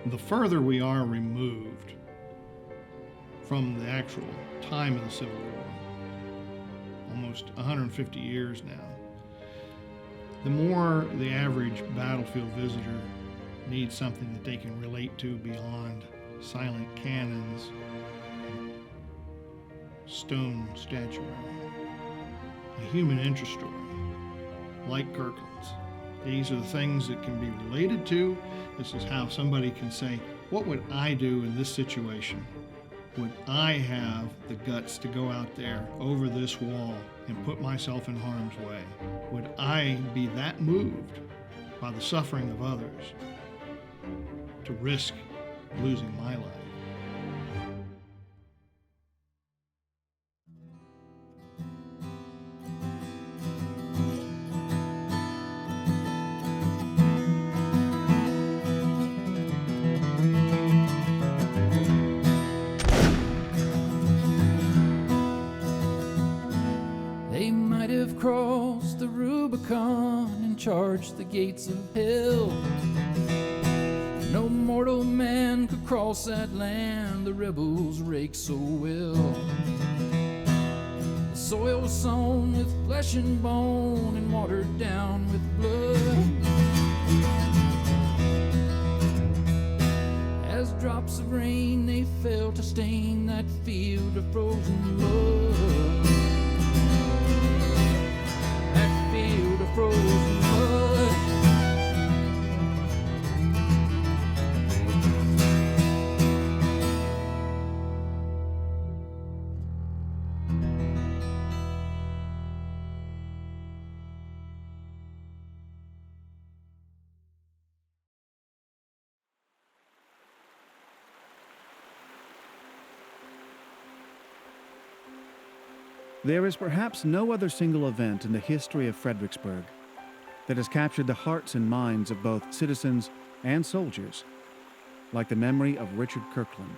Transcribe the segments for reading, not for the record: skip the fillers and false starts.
The further we are removed from the actual time of the Civil War, almost 150 years now, the more the average battlefield visitor needs something that they can relate to beyond silent cannons, stone statuary. A human interest story, like Kirkland's. These are the things that can be related to. This is how somebody can say, what would I do in this situation? Would I have the guts to go out there over this wall and put myself in harm's way? Would I be that moved by the suffering of others to risk losing my life? Crossed the Rubicon and charged the gates of hell. No mortal man could cross that land the rebels raked so well. The soil was sown with flesh and bone and watered down with blood. As drops of rain they fell to stain that field of frozen mud. Frozen mud. There is perhaps no other single event in the history of Fredericksburg that has captured the hearts and minds of both citizens and soldiers, like the memory of Richard Kirkland.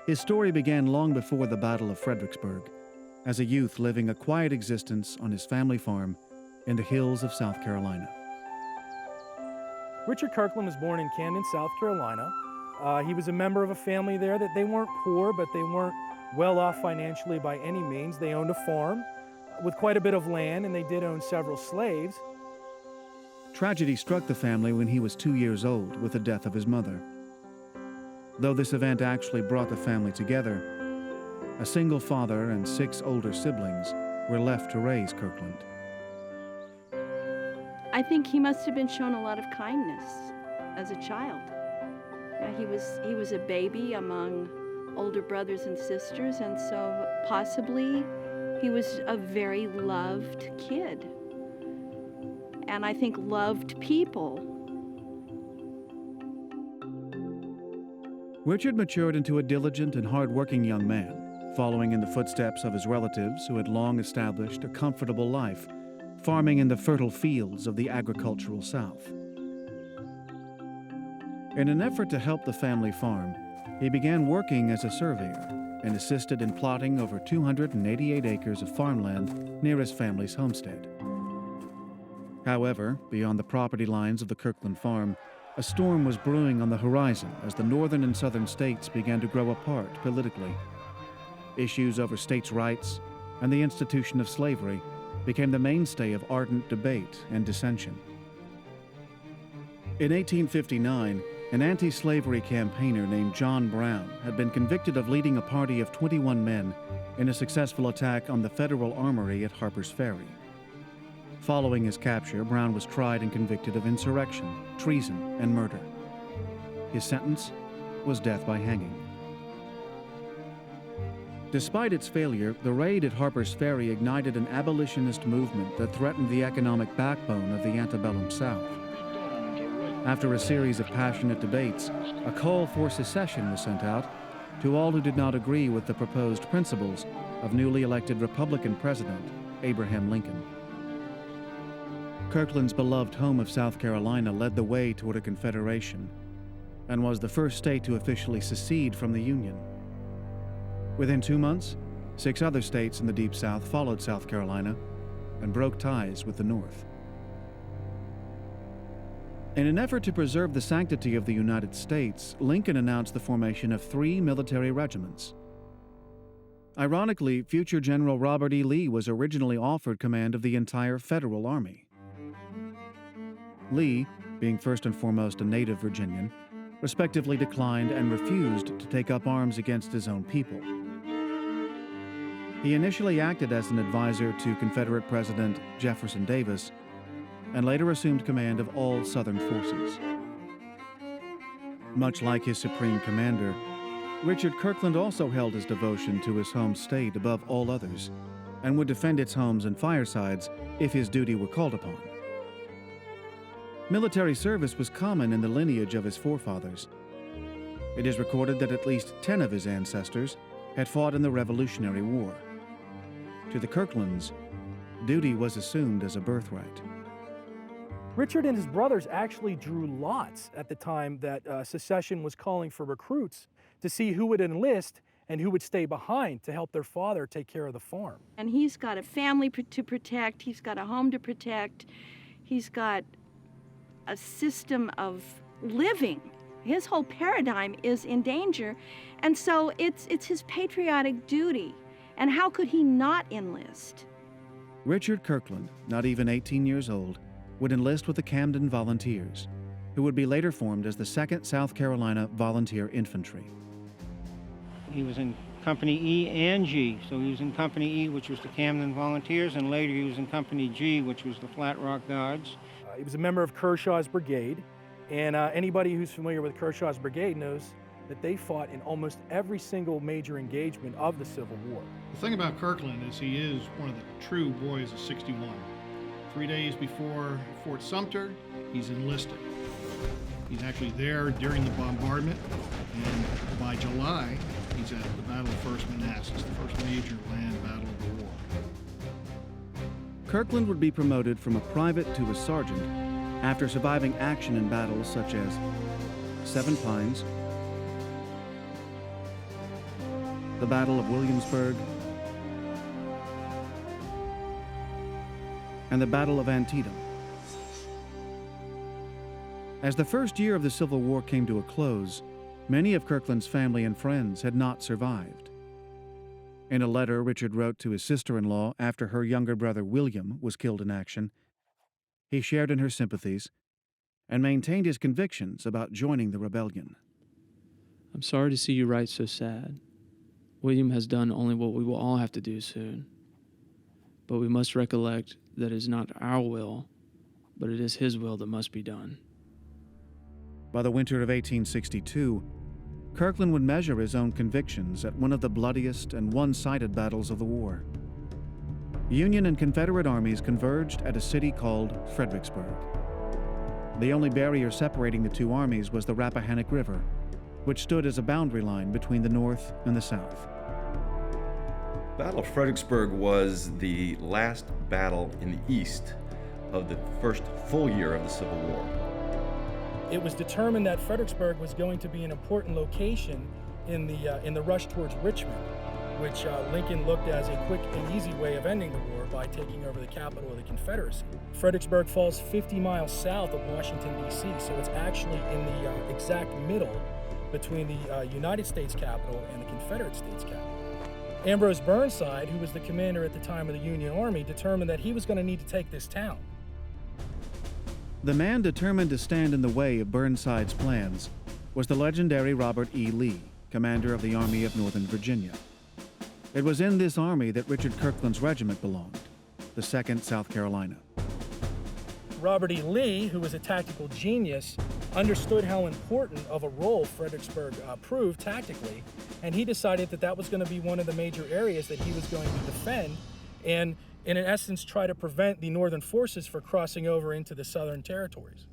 His story began long before the Battle of Fredericksburg, as a youth living a quiet existence on his family farm in the hills of South Carolina. Richard Kirkland was born in Camden, South Carolina. He was a member of a family there that they weren't poor, but they weren't well off financially by any means. They owned a farm with quite a bit of land, and they did own several slaves. Tragedy struck the family when he was 2 years old with the death of his mother. Though this event actually brought the family together, a single father and 6 older siblings were left to raise Kirkland. I think he must have been shown a lot of kindness as a child. He was a baby among older brothers and sisters, and so possibly he was a very loved kid, and I think loved people. Richard matured into a diligent and hard-working young man, following in the footsteps of his relatives who had long established a comfortable life, farming in the fertile fields of the agricultural South. In an effort to help the family farm, he began working as a surveyor and assisted in plotting over 288 acres of farmland near his family's homestead. However, beyond the property lines of the Kirkland farm, a storm was brewing on the horizon as the northern and southern states began to grow apart politically. Issues over states' rights and the institution of slavery became the mainstay of ardent debate and dissension. In 1859, an anti-slavery campaigner named John Brown had been convicted of leading a party of 21 men in a successful attack on the Federal Armory at Harper's Ferry. Following his capture, Brown was tried and convicted of insurrection, treason, and murder. His sentence was death by hanging. Despite its failure, the raid at Harper's Ferry ignited an abolitionist movement that threatened the economic backbone of the antebellum South. After a series of passionate debates, a call for secession was sent out to all who did not agree with the proposed principles of newly elected Republican President Abraham Lincoln. Kirkland's beloved home of South Carolina led the way toward a confederation and was the first state to officially secede from the Union. Within 2 months, 6 other states in the Deep South followed South Carolina and broke ties with the North. In an effort to preserve the sanctity of the United States, Lincoln announced the formation of 3 military regiments. Ironically, future General Robert E. Lee was originally offered command of the entire Federal Army. Lee, being first and foremost a native Virginian, respectively declined and refused to take up arms against his own people. He initially acted as an advisor to Confederate President Jefferson Davis and later assumed command of all Southern forces. Much like his supreme commander, Richard Kirkland also held his devotion to his home state above all others and would defend its homes and firesides if his duty were called upon. Military service was common in the lineage of his forefathers. It is recorded that at least 10 of his ancestors had fought in the Revolutionary War. To the Kirklands, duty was assumed as a birthright. Richard and his brothers actually drew lots at the time that Secession was calling for recruits to see who would enlist and who would stay behind to help their father take care of the farm. And he's got a family to protect, he's got a home to protect, he's got a system of living. His whole paradigm is in danger, and so it's his patriotic duty. And how could he not enlist? Richard Kirkland, not even 18 years old, would enlist with the Camden Volunteers, who would be later formed as the 2nd South Carolina Volunteer Infantry. He was in Company E and G, so he was in Company E, which was the Camden Volunteers, and later he was in Company G, which was the Flat Rock Guards. He was a member of Kershaw's brigade, and anybody who's familiar with Kershaw's brigade knows that they fought in almost every single major engagement of the Civil War. The thing about Kirkland is he is one of the true boys of 61. 3 days before Fort Sumter, he's enlisted. He's actually there during the bombardment, and by July, he's at the Battle of First Manassas, the first major land battle of the war. Kirkland would be promoted from a private to a sergeant after surviving action in battles such as Seven Pines, the Battle of Williamsburg, and the Battle of Antietam. As the first year of the Civil War came to a close, many of Kirkland's family and friends had not survived. In a letter Richard wrote to his sister-in-law after her younger brother William was killed in action, he shared in her sympathies and maintained his convictions about joining the rebellion. I'm sorry to see you write so sad. William has done only what we will all have to do soon. But we must recollect that it is not our will, but it is his will that must be done. By the winter of 1862, Kirkland would measure his own convictions at one of the bloodiest and one-sided battles of the war. Union and Confederate armies converged at a city called Fredericksburg. The only barrier separating the two armies was the Rappahannock River, which stood as a boundary line between the North and the South. Battle of Fredericksburg was the last battle in the East of the first full year of the Civil War. It was determined that Fredericksburg was going to be an important location in the rush towards Richmond, which Lincoln looked as a quick and easy way of ending the war by taking over the capital of the Confederacy. Fredericksburg falls 50 miles south of Washington, D.C., so it's actually in the exact middle between the United States Capitol and the Confederate States Capitol. Ambrose Burnside, who was the commander at the time of the Union Army, determined that he was going to need to take this town. The man determined to stand in the way of Burnside's plans was the legendary Robert E. Lee, commander of the Army of Northern Virginia. It was in this army that Richard Kirkland's regiment belonged, the 2nd South Carolina. Robert E. Lee, who was a tactical genius, understood how important of a role Fredericksburg proved tactically, and he decided that that was going to be one of the major areas that he was going to defend and, in essence, try to prevent the Northern forces from crossing over into the Southern territories.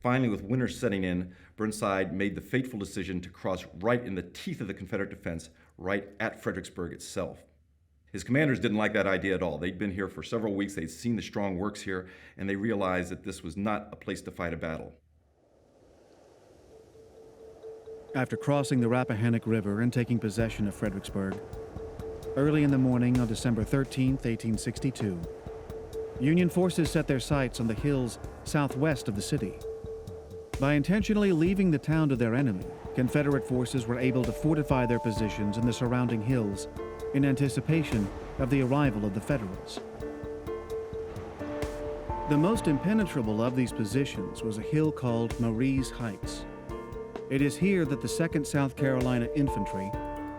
Finally, with winter setting in, Burnside made the fateful decision to cross right in the teeth of the Confederate defense, right at Fredericksburg itself. His commanders didn't like that idea at all. They'd been here for several weeks, they'd seen the strong works here, and they realized that this was not a place to fight a battle. After crossing the Rappahannock River and taking possession of Fredericksburg, early in the morning on December 13, 1862, Union forces set their sights on the hills southwest of the city. By intentionally leaving the town to their enemy, Confederate forces were able to fortify their positions in the surrounding hills in anticipation of the arrival of the Federals. The most impenetrable of these positions was a hill called Mary's Heights. It is here that the 2nd South Carolina Infantry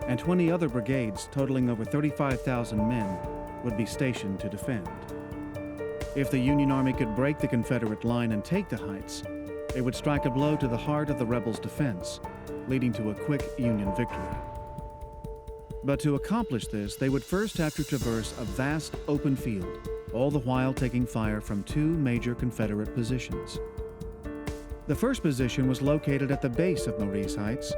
and 20 other brigades totaling over 35,000 men would be stationed to defend. If the Union Army could break the Confederate line and take the heights, it would strike a blow to the heart of the rebels' defense, leading to a quick Union victory. But to accomplish this, they would first have to traverse a vast open field, all the while taking fire from 2 major Confederate positions. The first position was located at the base of Mary's Heights,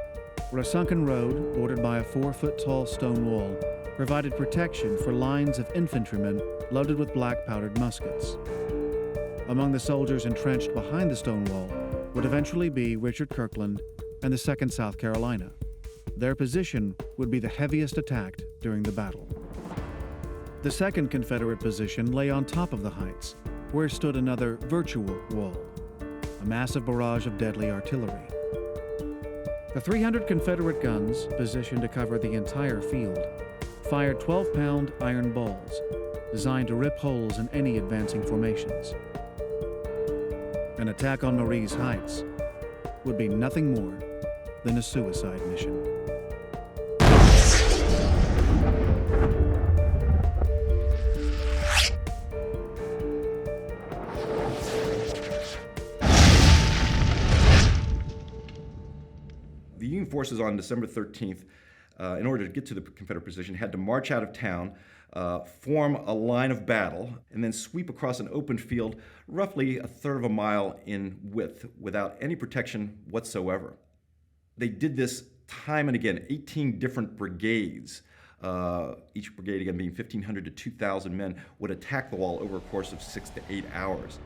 where a sunken road, bordered by a 4-foot-tall stone wall, provided protection for lines of infantrymen loaded with black-powdered muskets. Among the soldiers entrenched behind the stone wall would eventually be Richard Kirkland and the 2nd South Carolina. Their position would be the heaviest attacked during the battle. The 2nd Confederate position lay on top of the heights, where stood another virtual wall, a massive barrage of deadly artillery. The 300 Confederate guns, positioned to cover the entire field, fired 12-pound iron balls designed to rip holes in any advancing formations. An attack on Mary's Heights would be nothing more than a suicide mission. The Union forces on December 13th, in order to get to the Confederate position, had to march out of town, form a line of battle, and then sweep across an open field roughly a third of a mile in width without any protection whatsoever. They did this time and again, 18 different brigades, each brigade again being 1,500 to 2,000 men, would attack the wall over a course of 6 to 8 hours.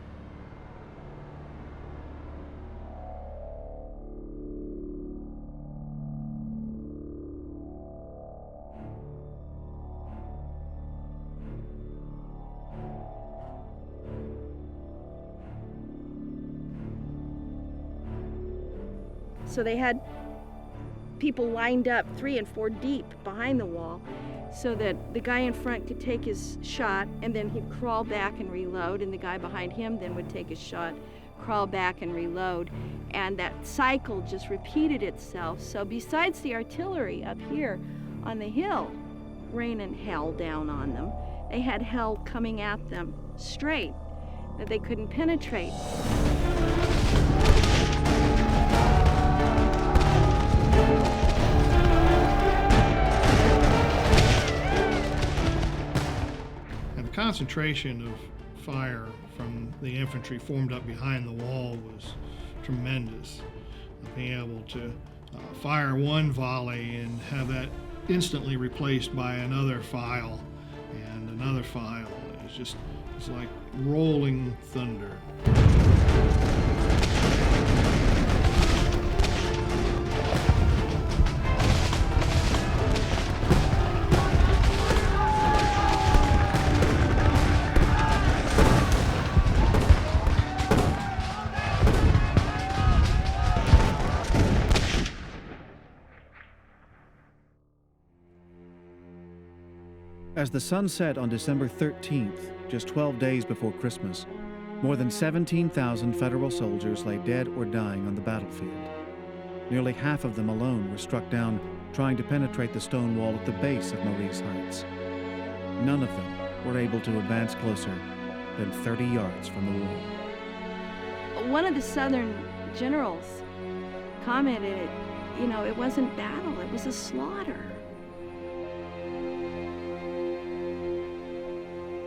So they had people lined up 3 and 4 deep behind the wall so that the guy in front could take his shot and then he'd crawl back and reload, and the guy behind him then would take his shot, crawl back and reload. And that cycle just repeated itself. So besides the artillery up here on the hill, raining hell down on them, they had hell coming at them straight that they couldn't penetrate. And the concentration of fire from the infantry formed up behind the wall was tremendous. Being able to fire one volley and have that instantly replaced by another file and another file. It's like rolling thunder. As the sun set on December 13th, just 12 days before Christmas, more than 17,000 Federal soldiers lay dead or dying on the battlefield. Nearly half of them alone were struck down trying to penetrate the stone wall at the base of Mary's Heights. None of them were able to advance closer than 30 yards from the wall. One of the Southern generals commented, it wasn't battle, it was a slaughter.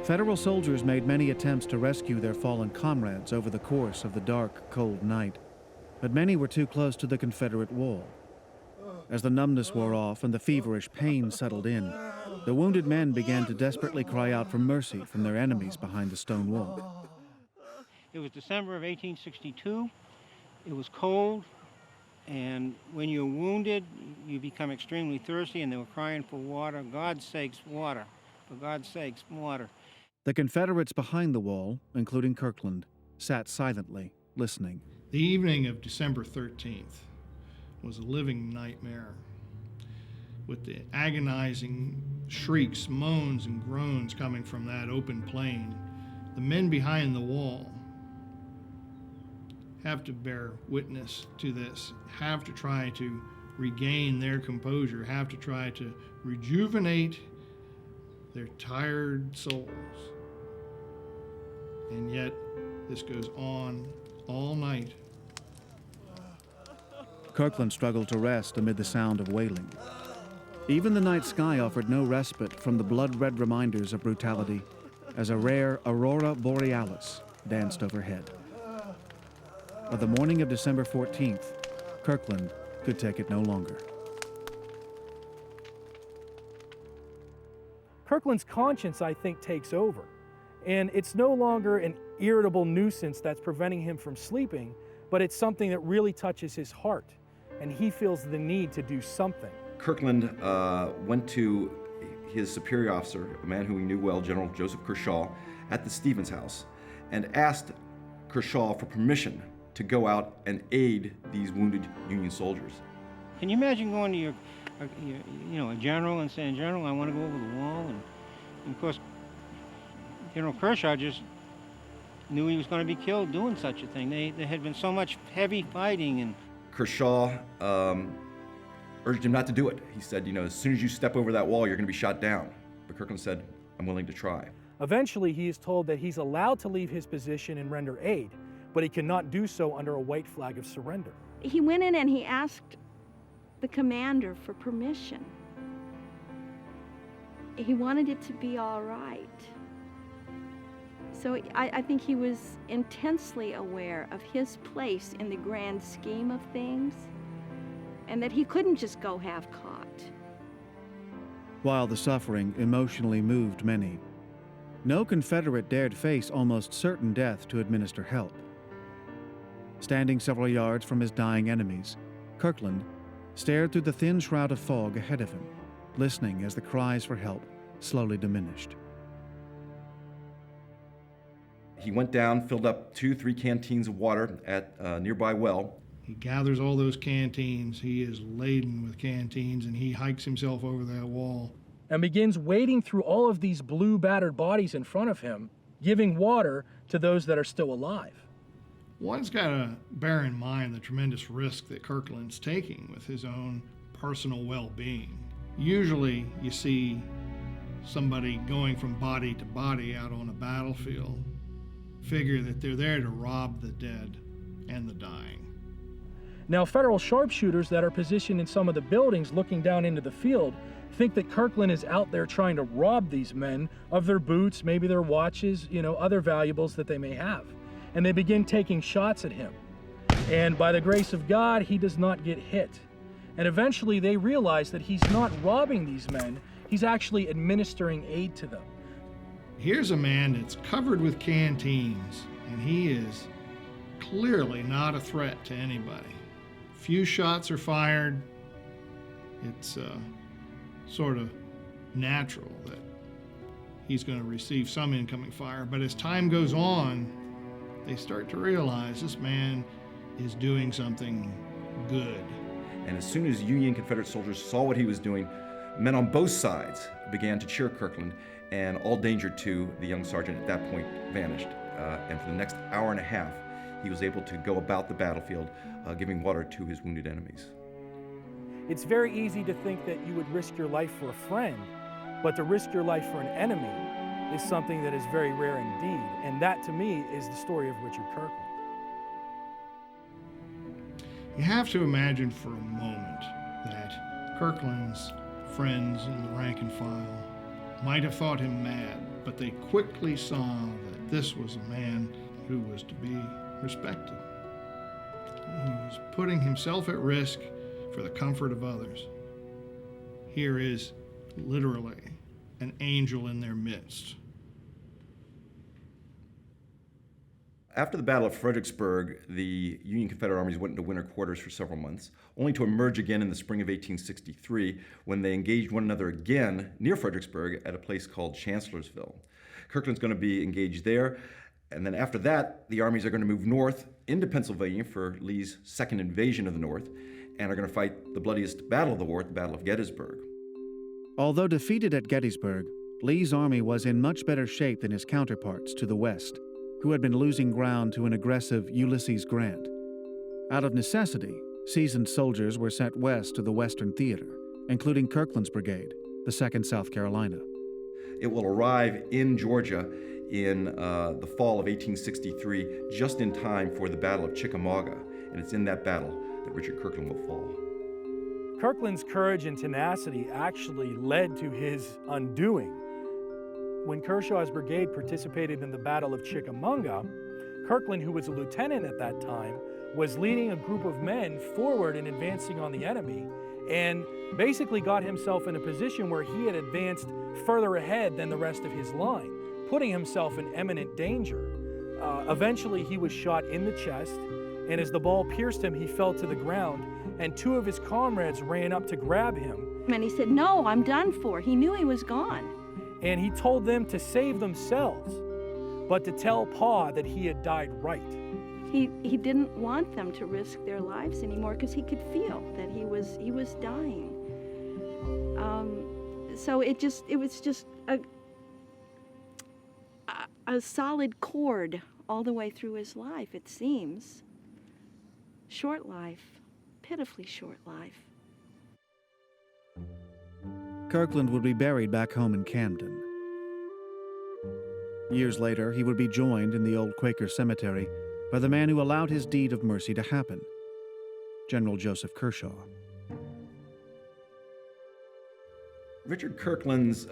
Federal soldiers made many attempts to rescue their fallen comrades over the course of the dark, cold night, but many were too close to the Confederate wall. As the numbness wore off and the feverish pain settled in, the wounded men began to desperately cry out for mercy from their enemies behind the stone wall. It was December of 1862. It was cold, and when you're wounded, you become extremely thirsty, and they were crying for water. God's sakes, water. For God's sakes, water. The Confederates behind the wall, including Kirkland, sat silently, listening. The evening of December 13th was a living nightmare, with the agonizing shrieks, moans, and groans coming from that open plain. The men behind the wall have to bear witness to this, have to try to regain their composure, have to try to rejuvenate their tired souls. And yet, this goes on all night. Kirkland struggled to rest amid the sound of wailing. Even the night sky offered no respite from the blood-red reminders of brutality as a rare aurora borealis danced overhead. By the morning of December 14th, Kirkland could take it no longer. Kirkland's conscience, I think, takes over. And it's no longer an irritable nuisance that's preventing him from sleeping, but it's something that really touches his heart. And he feels the need to do something. Kirkland went to his superior officer, a man who he knew well, General Joseph Kershaw, at the Stevens House, and asked Kershaw for permission to go out and aid these wounded Union soldiers. Can you imagine going to a general and saying, "General, I want to go over the wall," and of course, General Kershaw just knew he was going to be killed doing such a thing. There had been so much heavy fighting, and Kershaw urged him not to do it. He said, as soon as you step over that wall, you're going to be shot down. But Kirkland said, "I'm willing to try." Eventually, he is told that he's allowed to leave his position and render aid, but he cannot do so under a white flag of surrender. He went in and he asked the commander for permission. He wanted it to be all right. So I think he was intensely aware of his place in the grand scheme of things, and that he couldn't just go half-cocked. While the suffering emotionally moved many, no Confederate dared face almost certain death to administer help. Standing several yards from his dying enemies, Kirkland stared through the thin shroud of fog ahead of him, listening as the cries for help slowly diminished. He went down, filled up 2-3 canteens of water at a nearby well. He gathers all those canteens. He is laden with canteens, and he hikes himself over that wall. And begins wading through all of these blue battered bodies in front of him, giving water to those that are still alive. One's got to bear in mind the tremendous risk that Kirkland's taking with his own personal well-being. Usually you see somebody going from body to body out on a battlefield, figure that they're there to rob the dead and the dying. Now, Federal sharpshooters that are positioned in some of the buildings looking down into the field think that Kirkland is out there trying to rob these men of their boots, maybe their watches, other valuables that they may have. And they begin taking shots at him. And by the grace of God, he does not get hit. And eventually they realize that he's not robbing these men, he's actually administering aid to them. Here's a man that's covered with canteens, and he is clearly not a threat to anybody. Few shots are fired. It's sort of natural that he's going to receive some incoming fire, but as time goes on, they start to realize this man is doing something good. And as soon as Union and Confederate soldiers saw what he was doing, men on both sides began to cheer Kirkland, and all danger to the young sergeant at that point vanished. And for the next hour and a half, he was able to go about the battlefield, giving water to his wounded enemies. It's very easy to think that you would risk your life for a friend, but to risk your life for an enemy is something that is very rare indeed. And that, to me, is the story of Richard Kirkland. You have to imagine for a moment that Kirkland's friends in the rank and file might have thought him mad, but they quickly saw that this was a man who was to be respected. He was putting himself at risk for the comfort of others. Here is literally an angel in their midst. After the Battle of Fredericksburg, the Union Confederate armies went into winter quarters for several months, only to emerge again in the spring of 1863 when they engaged one another again near Fredericksburg at a place called Chancellorsville. Kirkland's going to be engaged there, And then after that, the armies are going to move north into Pennsylvania for Lee's second invasion of the North, and are going to fight the bloodiest battle of the war, the Battle of Gettysburg. Although defeated at Gettysburg, Lee's army was in much better shape than his counterparts to the west, who had been losing ground to an aggressive Ulysses Grant. Out of necessity, seasoned soldiers were sent west to the Western Theater, including Kirkland's brigade, the 2nd South Carolina. It will arrive in Georgia in the fall of 1863, just in time for the Battle of Chickamauga, and it's in that battle that Richard Kirkland will fall. Kirkland's courage and tenacity actually led to his undoing. When Kershaw's brigade participated in the Battle of Chickamauga, Kirkland, who was a lieutenant at that time, was leading a group of men forward and advancing on the enemy, and basically got himself in a position where he had advanced further ahead than the rest of his line, putting himself in imminent danger. Eventually, he was shot in the chest, and as the ball pierced him, he fell to the ground, and 2 of his comrades ran up to grab him. And he said, "No, I'm done for." He knew he was gone. And he told them to save themselves, but to tell Pa that he had died right. He didn't want them to risk their lives anymore because he could feel that he was dying. So it was just a solid cord all the way through his life, it seems. Short life, pitifully short life. Kirkland would be buried back home in Camden. Years later, he would be joined in the old Quaker cemetery by the man who allowed his deed of mercy to happen, General Joseph Kershaw. Richard Kirkland's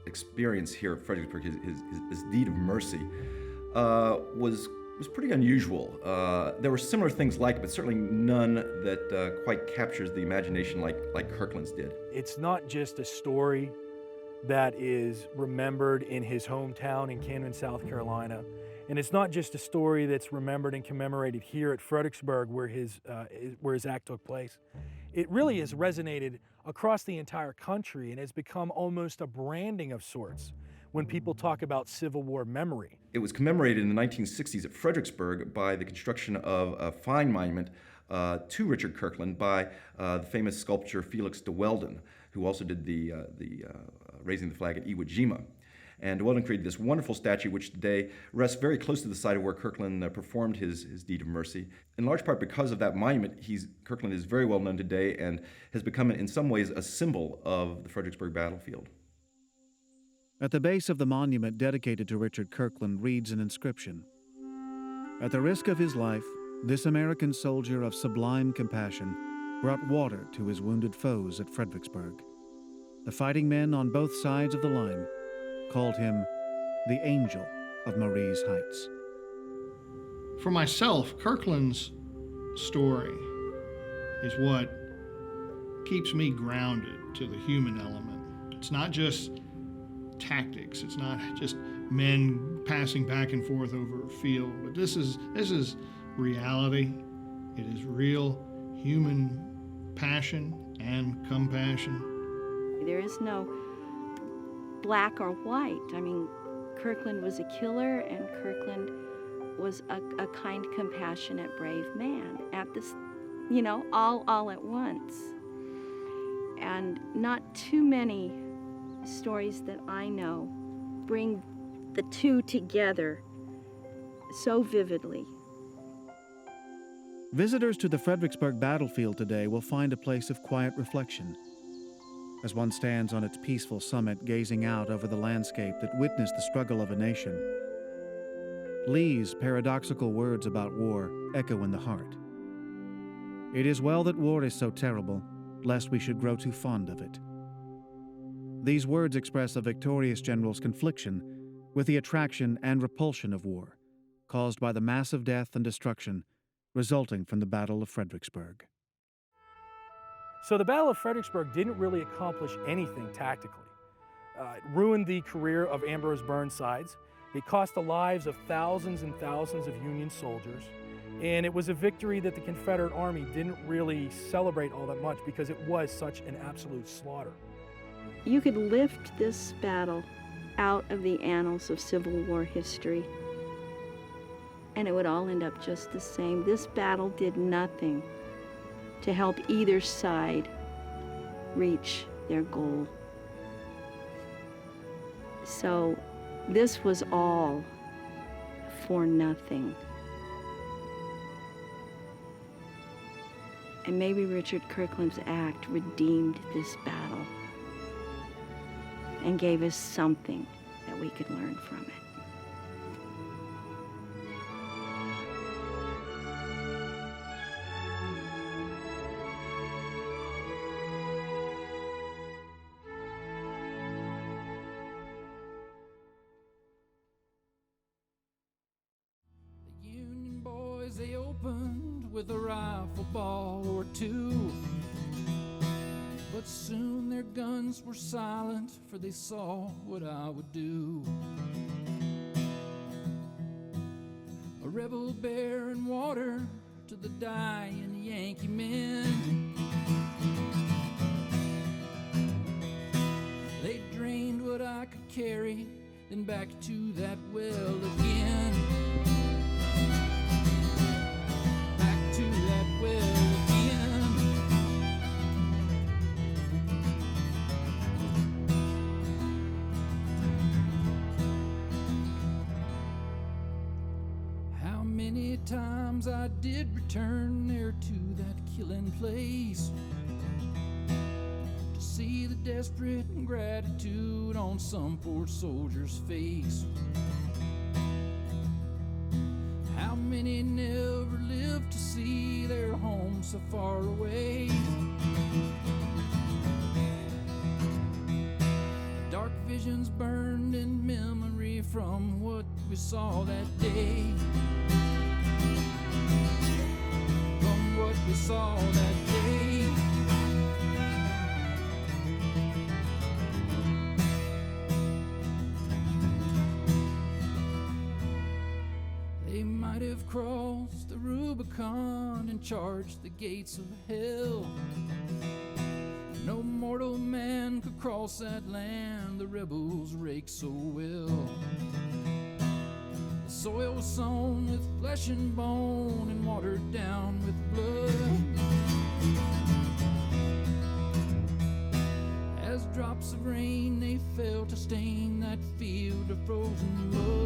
experience here at Fredericksburg, his deed of mercy, was pretty unusual. There were similar things like it, but certainly none that quite captures the imagination like Kirkland's did. It's not just a story that is remembered in his hometown in Camden, South Carolina, and it's not just a story that's remembered and commemorated here at Fredericksburg where his act took place. It really has resonated across the entire country and has become almost a branding of sorts when people talk about Civil War memory. It was commemorated in the 1960s at Fredericksburg by the construction of a fine monument to Richard Kirkland by the famous sculptor Felix de Weldon, who also did the raising the flag at Iwo Jima. And de Weldon created this wonderful statue, which today rests very close to the site of where Kirkland performed his deed of mercy. In large part because of that monument, Kirkland is very well known today and has become, in some ways, a symbol of the Fredericksburg battlefield. At the base of the monument dedicated to Richard Kirkland reads an inscription. At the risk of his life, this American soldier of sublime compassion brought water to his wounded foes at Fredericksburg. The fighting men on both sides of the line called him the Angel of Mary's Heights. For myself, Kirkland's story is what keeps me grounded to the human element. It's not just tactics. It's not just men passing back and forth over a field, but this is reality. It is real human passion and compassion. There is no black or white. I mean, Kirkland was a killer, and Kirkland was a kind, compassionate, brave man at this, all at once. And not too many stories that I know bring the two together so vividly. Visitors to the Fredericksburg battlefield today will find a place of quiet reflection as one stands on its peaceful summit gazing out over the landscape that witnessed the struggle of a nation. Lee's paradoxical words about war echo in the heart. It is well that war is so terrible, lest we should grow too fond of it. These words express a victorious general's confliction with the attraction and repulsion of war, caused by the massive death and destruction resulting from the Battle of Fredericksburg. So the Battle of Fredericksburg didn't really accomplish anything tactically. It ruined the career of Ambrose Burnside's. It cost the lives of thousands and thousands of Union soldiers. And it was a victory that the Confederate Army didn't really celebrate all that much because it was such an absolute slaughter. You could lift this battle out of the annals of Civil War history. And it would all end up just the same. This battle did nothing to help either side reach their goal. So this was all for nothing. And maybe Richard Kirkland's act redeemed this battle and gave us something that we could learn from it. The Union boys, they opened with a rifle ball or two. But soon their guns were silent, for they saw what I would do. A rebel bearing water to the dying Yankee men. They drained what I could carry, then back to that well again. Back to that well again. Many times I did return there to that killing place, to see the desperate gratitude on some poor soldier's face. How many never lived to see their home so far away? Dark visions burned in memory from what we saw that day. What we saw that day. They might have crossed the Rubicon and charged the gates of hell. No mortal man could cross that land the rebels raked so well. The soil was sown with flesh and bone and watered down with blood. As drops of rain they fell to stain that field of frozen mud.